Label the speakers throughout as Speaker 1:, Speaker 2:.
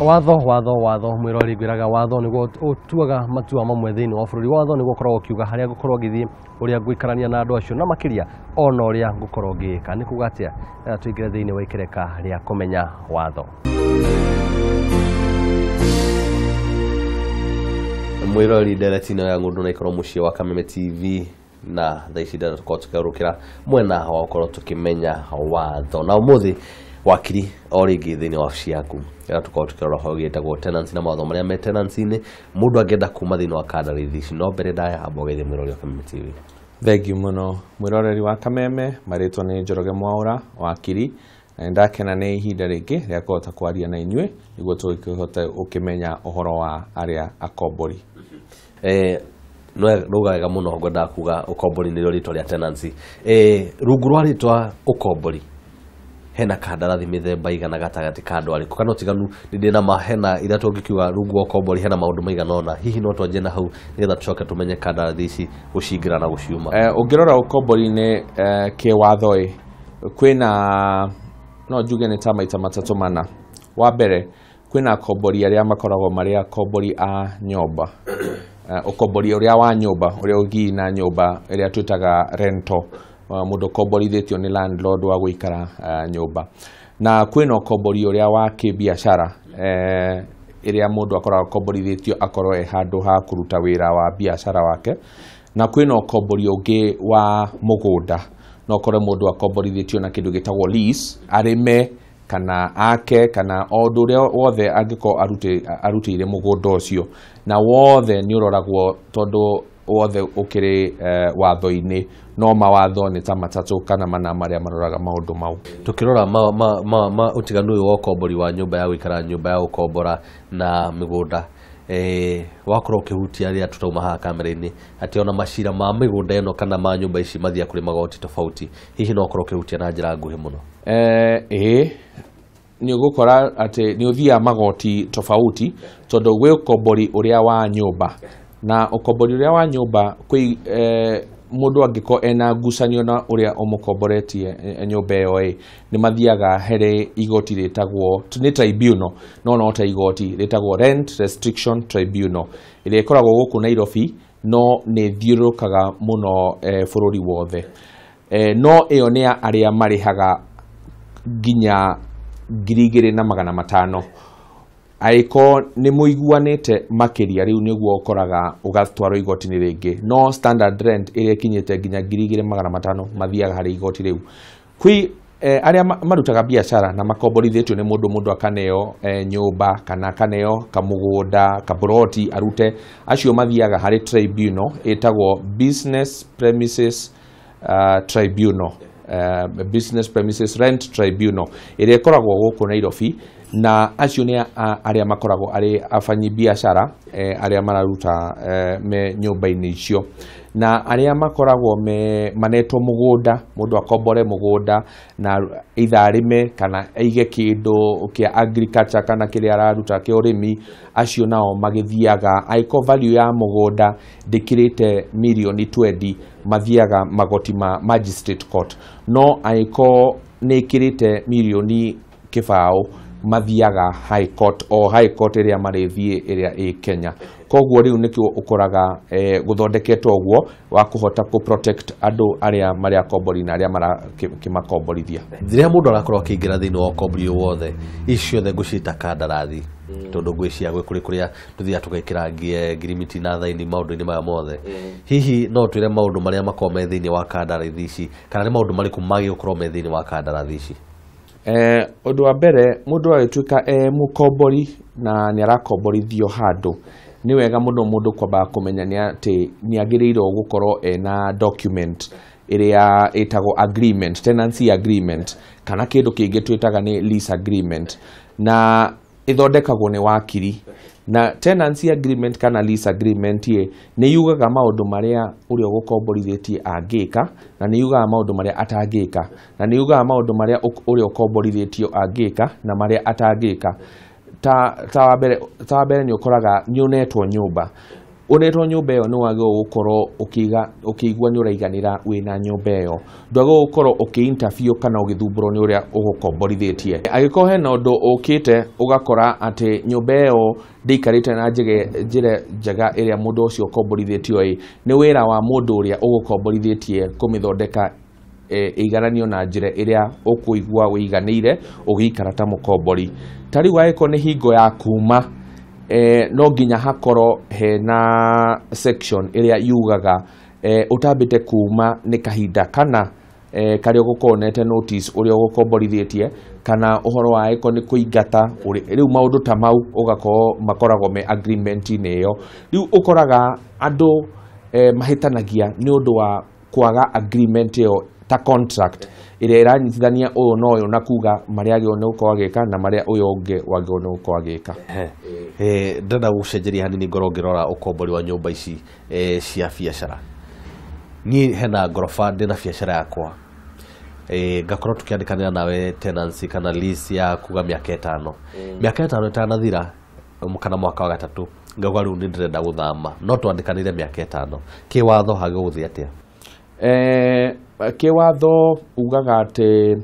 Speaker 1: watho mwirori gwiraga watho niguo utuaga matua mamwe thiini wa bururi watho niguo korwo ukiuga haria gukorwo githii uria guikarania na andu acio na makiria ona uria gukorwo giika ni kuga atia tuingire thiini wa ikereka ria kumenya watho mwirori nderetino ya ngundu na ikorwo mucie wa Kameme TV na thaici ndara tukorwo tukiarukira mwena wa gukorwo tukimenya watho na umuthi wakiri oringi thiini wa ofici yaku tukorwo tukirora ho gitagwo tenancy na mawatho maria me tenancy ni mundu angenda kuma thiini wa kandarithi ici no mbere ndaya ambogeithie mwirori wa Kameme TV.
Speaker 2: Thank you muno mwiroreri wa Kameme maritwo ni Njoroge Mwaura wakiri na ndakena ni ihinda ringi ria kota kwaria na inyue niguo tukihote ukimenya uhoro wa aria akombori.
Speaker 1: No rugaiga muno ngwenda kuga ukombori ni ritwa ria tenancy rungu rwa ritwa ukombori hena kandarathi mithemba igana gatagati kandu ariku kana tiganu ndina mahena ira tungikiuga rungu ukombori hena maundu maigana ona hihi no twanjie na hau nigetha tucoke tumenye kandarathi ici gucingira na guciuma.
Speaker 2: Ungirora ukombori ni kiwatho kwina no njuge ni maita matatu mana. Wa mbere kwina akombori aria makoragwo mari akombori a nyomba ukombori uria wa nyumba uria ugi na nyumba iria twitaga rental mundu komborithitio ni landlord wa guikara nyumba na kwina ukombori uria wa kibiashara iria mundu akoragwo komborithitio akorwo handu ha kuruta wira wa biashara wake na kwina ukombori ungi wa mugunda no kore mundu akomborithitio na kindu gitagwo lease arime kana ake kana ondu uria wothe angiko arutire mugunda ucio na wothe ni uroragwo tondu wothe ukiri watho-ini no mawatho ni ta matatu kana mana maria maroraga maundu mau.
Speaker 1: Tukirora utiganu uyu wa ukombori wa nyumba ya guikara nyumba ya ukombora na migunda wakorwo ukihutia ria tutauma haha kamera-ini ati ona macira ma migunda eno kana ma nyumba ici mathia kuri magoti tofauti hihi no korwo ukihutia na njira nguhi muno.
Speaker 2: Ni ugukora ati ni uthia magoti tofauti tondu gwe ukombori uria wa nyumba na ukombori uria wa nyumba kwi mundu angiko ena ngucanio na uria umukomboretie nyumba iyo ni mathiaga here igoti ritagwo ni tribunal no ta igoti ritagwo Rent Restriction Tribunal iria ikoragwo guku Nairobi no ni thiurukaga muno bururi wothe no iyo ni aria marihaga ginya 2,500 aiko ni muiguanite makiria riu niguo ukoraga ugatwarwo igoti-ini ringi no standard rent iria kinyite ginya 2,500 mathiaga hari igoti riu kwi aria marutaga biashara na makomborithitio ni mundu akaneo nyumba kana akaneo kamugunda kabroti arute acio mathiaga hari tribunal itagwo Business Premises Tribunal Business Premises Rent Tribunal iria ikoragwo guku Nairobi na acio ni aria makoragwo ari afanyi biashara aria mararuta me nyumba-ini icio na aria makoragwo manetwo mugunda mundu akombore mugunda na itharime kana aige kindu kia agriculture kana kiria araruta kia urimi acio nao magithiaga aiko value ya mugunda ndikirite milioni 20 mathiaga magoti ma magistrate court no aiko nikirite milioni kibao mathiaga high court o high court iria marithie iria i Kenya koguo riu nikio ukoraga guthondeketwo guo wa kuhota ku protect andu aria maria kombori na aria marakimakomborithia
Speaker 1: thiria mundu arakorwo akiingira thiini wa ukombori wothe icio the gucita kandarathi tondu ngwiciria gwe kuria tuthia tugaikira ngirimiti na thaini maundu-ini maya mothe hihi no twire maundu maria makorwo me thiini wa kandarathi ici kana ni maundu mariku magiukorwo me thiini wa kandarathi ici.
Speaker 2: Undu wa mbere mundu agituika mukombori na ni arakomborithio handu ni wega mundu kwamba kumenya ni ati ni agirirwo gukorwo na document iria itagwo agreement tenancy agreement kana kindu kingi twitaga ni lease agreement na ithondekagwo ni wakiri na tenancy agreement kana lease agreement ni yugaga maundu maria uria gukomborithitie angika na ni yugaga maundu maria atangika na ni yugaga maundu maria uria ukomborithitio angika na maria atangika ta wabere ni ukoraga ni unetwo nyumba uretwo nyumba iyo ni wage gukorwo ukiigua ni uraiganira wina nyumba iyo ndwage gukorwo ukiinterview kana ugithumburo ni uria ugukomborithitie agiko hena undu ukite ugakora ati nyumba iyo ndikarite na njire njega iria mundu ucio ukomborithitio ni wira wa mundu uria ugukomborithitie kumithondeka igaranio na njire iria ukuigua wiganire ugikara ta mukombori tari waiko ni hingo ya kuma no nginya hakoro hena section iria yugaga utambite kuma ni kahinda kana kari ugukonete notice uria ugukomborithitie kana uhoro wa iko ni kuingata riu maundu ta mau ugako makoragwo me agreement ineo riu ukoraga andu mahitanagia ni undu wa kwaga agreement iyo ta contract iria iranyitithania uyu no uyu na kuga maria agio ni uko agika na maria uyu ungi wagio ni uko agika
Speaker 1: ndenda gucenjeria hanini ngoro ngirora ukombori wa nyumba ici cia biacara ni hena ngoroba ndina biacara yakwa ngakorwo tukiandikanira nawe tenancy kana lease ya kuga miaka 5 miaka 5 itanathira kana mwaka wa gatatu ngauga riu ni ndirenda guthama no twandikanire miaka 5 kiwatho hage guthi atia
Speaker 2: kiwatho ugaga ati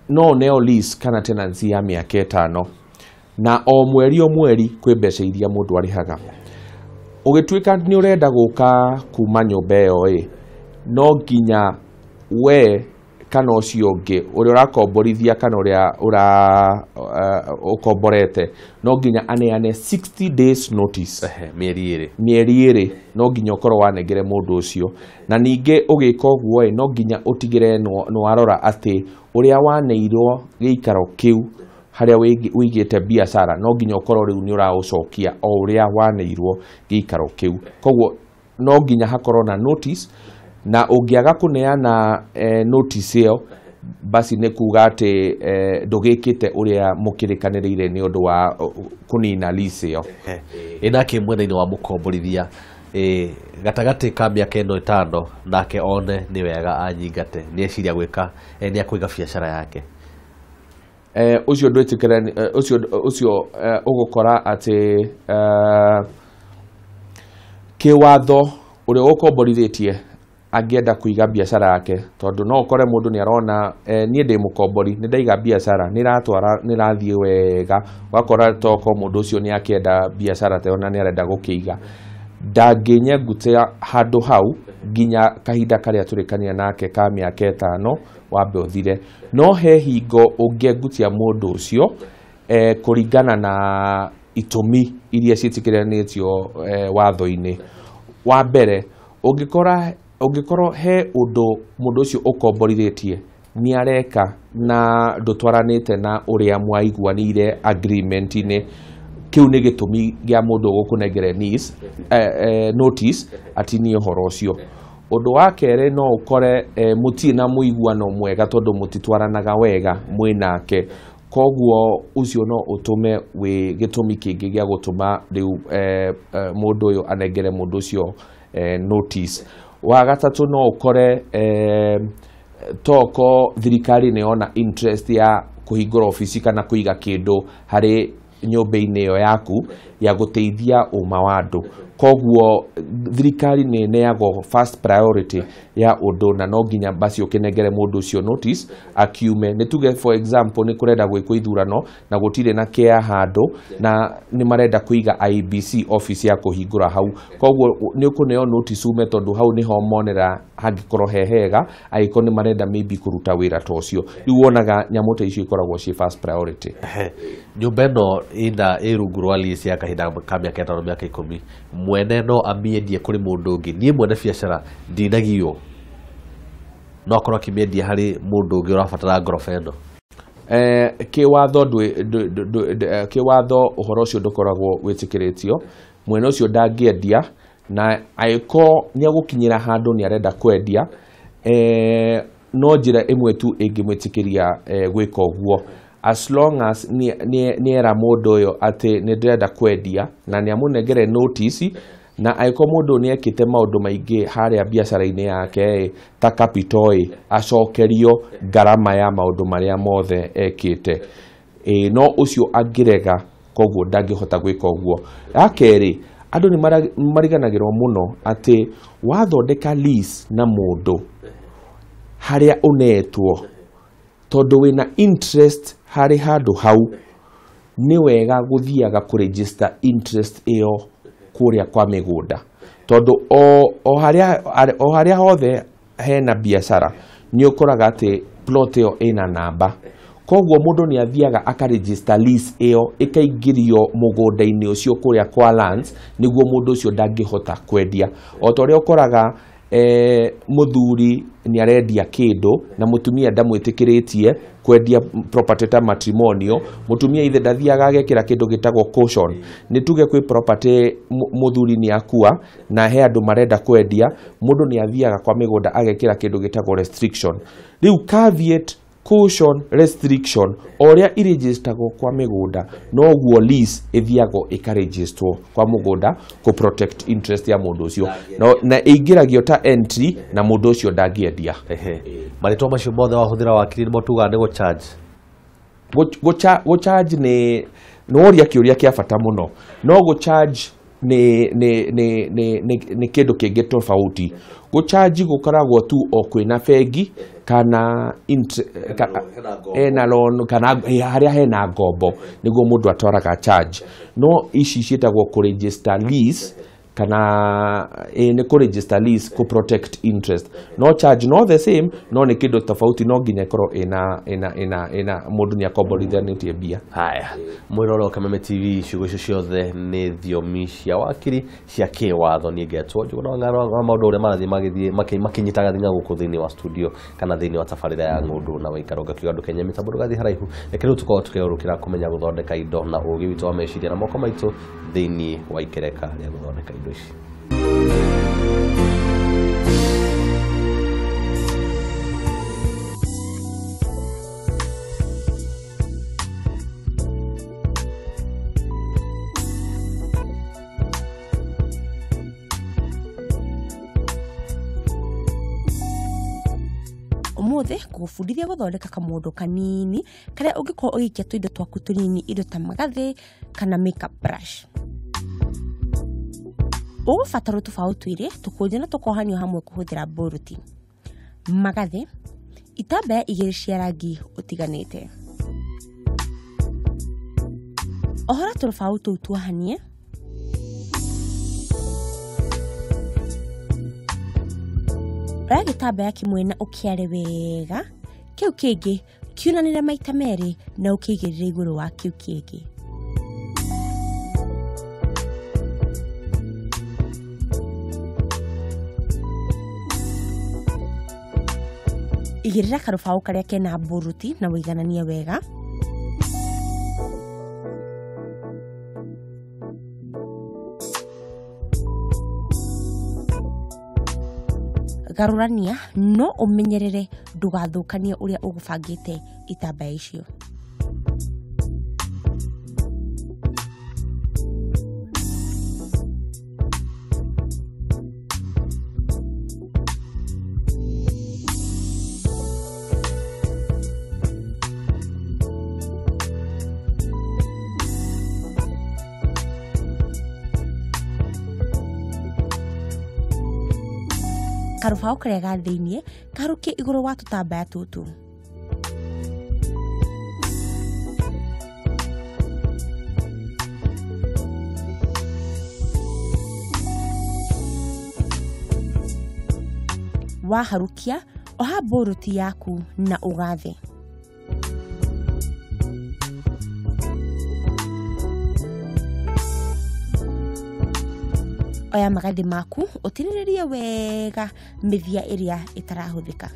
Speaker 2: no neo lease kana tenancy ya miaka 5 na o mweri kwi mbeca iria mundu arihaga ugituika ni urenda guka kuma nyumba iyo no nginya we kana ucio ungi uria urakomborithia kana uria ukomborete no nginya aneane 60 days notice mieri iri no nginya ukorwo wanengere mundu ucio na ninge ugika uguo no nginya utigire no arora ati uria waneirwo giikaro kiu haria wigite biashara no nginya ukorwo riu ni uraucokia o uria waneirwo giikaro kiu koguo no nginya hakorwo na notice na ungiaga kuneana notice iyo basi ni kuga ati ndugikite uria mukirikanirire ni undu wa kunina lease iyo
Speaker 1: ina kimwena-ini wa mukomborithia gatagati ka miaka 5 nake one ni wega anyingate ni eciria gwika ni akuiga biacara yake
Speaker 2: ucio ndwitikira ucio ugukora ati kiwatho uria ukomborithitie angienda kuiga biashara yake tondu no ukore mundu ni arona nie ndi mukombori ni ndaiga biashara ni ratwara ni rathie wega wakora toko mundu ucio ni akienda biashara te ona ni arenda gukiiga ndanginya gutia handu hau nginya kahinda karia turikania nake ka miaka 5 wambe uthire no he hingo ungiengutia mundu ucio kuringana na itumi iria ciitikiranitio watho-ini wa mbere ungikorwo he undu mundu ucio ukomborithitie ni areka na ndutwaranite na uria mwaiguanire agreement-ini kiu ni gitumi gia mundu gukunengere notice ati ni uhoro ucio undu wa kere no ukore muti na muiguano mwega tondu mutitwaranaga wega mwinake koguo ucio no utume wi gitumi kingi gia gutuma riu mundu uyu anengere mundu ucio notice wa gatatu no ukore toko thirikari ni ona interest ya kuhingura ofisi kana kuiga kindu hari nyumba-ini iyo yaku ya guteithia uma wa andu koguo thirikari ni neago first priority ya undu na no nginya basi ukinengere mundu ucio notice akiume ni tuge for example ni kurenda gwikwo ithurano na gutire na care handu na ni marenda kuiga IBC office ya kuhingura hau koguo ni ukuneo notice ume tondu hau ni ho monera hangikorwo hehega aiko ni marenda maybe kuruta wira ta ucio riu wonaga nyamu ta icio ikoragwo ci first priority
Speaker 1: nyumba ino ina irungu rwa lease ya kahinda ka miaka 5 miaka 10 mwene no amiendie kuri mundu ungi nie mwene biacara ndinagio no akorwo akimiendie hari mundu ungi urabatara ngoroba ino kiwatho uhoro ucio ndukoragwo witikiritio mwene ucio ndangiendia na aiko ni agukinyira handu ni arenda kwendia no njira imwe tu ingimwitikiria gwika uguo as long as ni era mundu uyo ati ni ndirenda kwendia na ni amunengere notice na aiko mundu ni ekite maundu maingi haria biashara-ini yake ta capital acokerio garama ya maundu maria mothe ekite no ucio angirega koguo ndangihota gwika uguo akeri
Speaker 2: andũ nĩ mariganagĩrwo mũno atĩ wathondeka lease na mũndũ harĩa ũnetwo tondũ wĩna interest harĩ handũ hau nĩ wega gũthiaga kũregister interest ĩyo kũrĩa kwa mĩgũnda tondũ o harĩa hothe hena biacara nĩ ũkoraga atĩ plot ĩyo ĩna namba koguo mũndũ nĩ athiaga akaregister lease ĩyo ĩkaingĩrio mũgũnda-inĩ ũcio kũrĩa kwa lands nĩguo mũndũ ũcio ndangĩhota kwendia o ta ũrĩa ũkoraga mũthuri nĩ arendia kĩndũ na mũtumia ndamwĩtĩkĩrĩtie kwendia property ta matrimonial mũtumia ithe ndathiaga agekĩra kĩndũ gĩtagwo caution nĩ tuge kwĩ property mũthuri nĩ akua na he andũ marenda kwendia mũndũ nĩ athiaga kwa mĩgũnda agekĩra kĩndũ gĩtagwo restriction rĩu caveat caution restriction oria iregistagwo kwa mĩgũnda noguo lease ithiagwo ikaregistwo kwa mũgũnda ku protect interest ya mũndũ ũcio na ĩingĩragio ta entry na mũndũ ũcio ndangĩendia
Speaker 1: marĩtwa macio mothe wahũthĩra wakiri nĩ motuga nĩ
Speaker 2: go charge nĩ woria kĩũria kĩa bata mũno no go charge nĩ kĩndũ kĩngĩ tofauti go charge gũkoragwo tu o kwĩna bengi kana ena loan kana harĩa hena ngombo nĩguo mũndũ atwaraga charge no ici ciĩtagwo kũregister lease kana nĩ kũregister lease ku protect interest no charge no the same no nĩ kĩndũ tofauti no nginya ĩkorwo ĩna mũndũ nĩ akomborithanĩtie mbia
Speaker 1: haya mwĩroro wa Kameme TV ciugo icio ciothe nĩ thiomi cia wakiri cia kĩwatho niĩ ngetwo Njũgũna wa Ng'aro wa maũndũ ũrĩa marathiĩ makinyitaga thing'a gũkũ thĩinĩ wa studio kana thĩinĩ wa tabarĩra ya ng'ũndũ na Uikaro ngakiuga ndũkenye mĩtambo ndũgathiĩ haraihu reke rĩu tũkorwo tũkeũrũkĩra kũmenya gũthondeka indo na ũũgĩ witũ wa meciria na moko maitũ thĩinĩ wa ikereka rĩa gũthondeka indo ici
Speaker 3: Ũmũthĩ ngũbundithia gũthondeka kamũndũ kanini karĩa ũngĩkorwo ũgĩikia tũindo twaku tũnini indo ta magathĩ kana makeup brush. Ũgũbatara tũbaũ twĩrĩ tũkũnje na tũkohanio hamwe kũhũthĩra boruti. Magathĩ itambaya igĩrĩ cia rangi ũtiganĩte. Ohora tũbaũ tũu tuohanie. Oya gĩtambaya kĩmwe na ũkĩare wega, kĩu kĩngĩ kiunanĩre maita merĩ na ũkĩigĩrĩre igũrũ wa kĩu kĩngĩ. Igĩrĩra karũbaũ karĩa kena boruti na wĩigananie wega. Garũrania no ũmenyerere ndũgathũkanie ũrĩa ũgũbangĩte itambaya icio. Karũbaũ karĩa ga thĩinĩ karũkie igũrũ wa tũtambaya tũtũ. Waharukia oha boruti yaku na ũgathe. Oya magathĩ maku ũtinĩrĩrie wega mĩthia ĩrĩa ĩtarahũthĩka.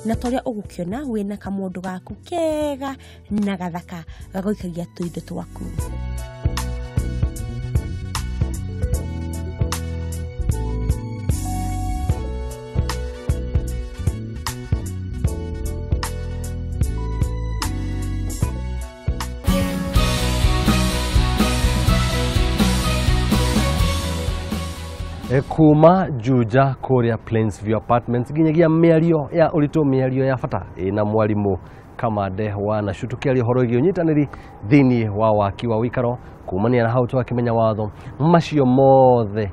Speaker 3: Na torĩa ũgũkĩona wĩna kamũndũ gaku kega na gathaka gagũikagia tũindo twaku.
Speaker 1: kuma Juja kuria Plainsview Apartments nginyagia miario ya urito miario ya bata na mwalimu Kamande wa Na tukiaria horo igi unyitaniri thini wa waki wa Uikaro kumania na hau twakimenya watho macio mothe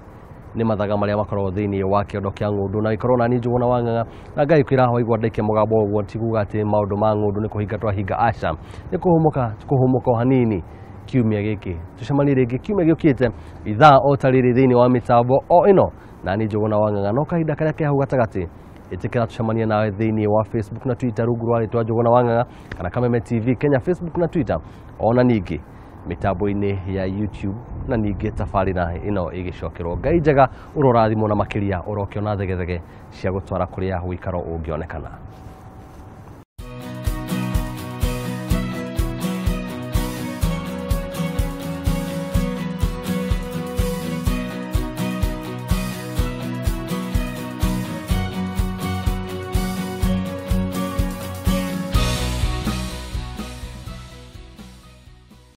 Speaker 1: ni mathaga maria makorwo thini wa kiondo kia ngundu na ikorwo na ni Njuguna wa Ng'ang'a na Ngai kwiraho igwa ndike mugambo ogwo tiguga ati maundu ma ngundu ni kuhinga twahinga aca ni kuhumuka hanini kiumia giki tucemani ringi kiumia giukite ithaa o tariri thini wa mitambo o ino na ni Njuguna wa Ng'ang'a no kahinda karia ke hau gatagati itikira tucemania nawe thini wa Facebook na Twitter rungu rwa ritwa Njuguna wa Ng'ang'a kana Kameme TV Kenya Facebook na Twitter ona ningi mitambo-ini ya YouTube na ningi tabarira ino igicokerwo Ngai njega urorathimwo na makiria urokiona thegethege cia gutwara kuria Uikaro ungionekana.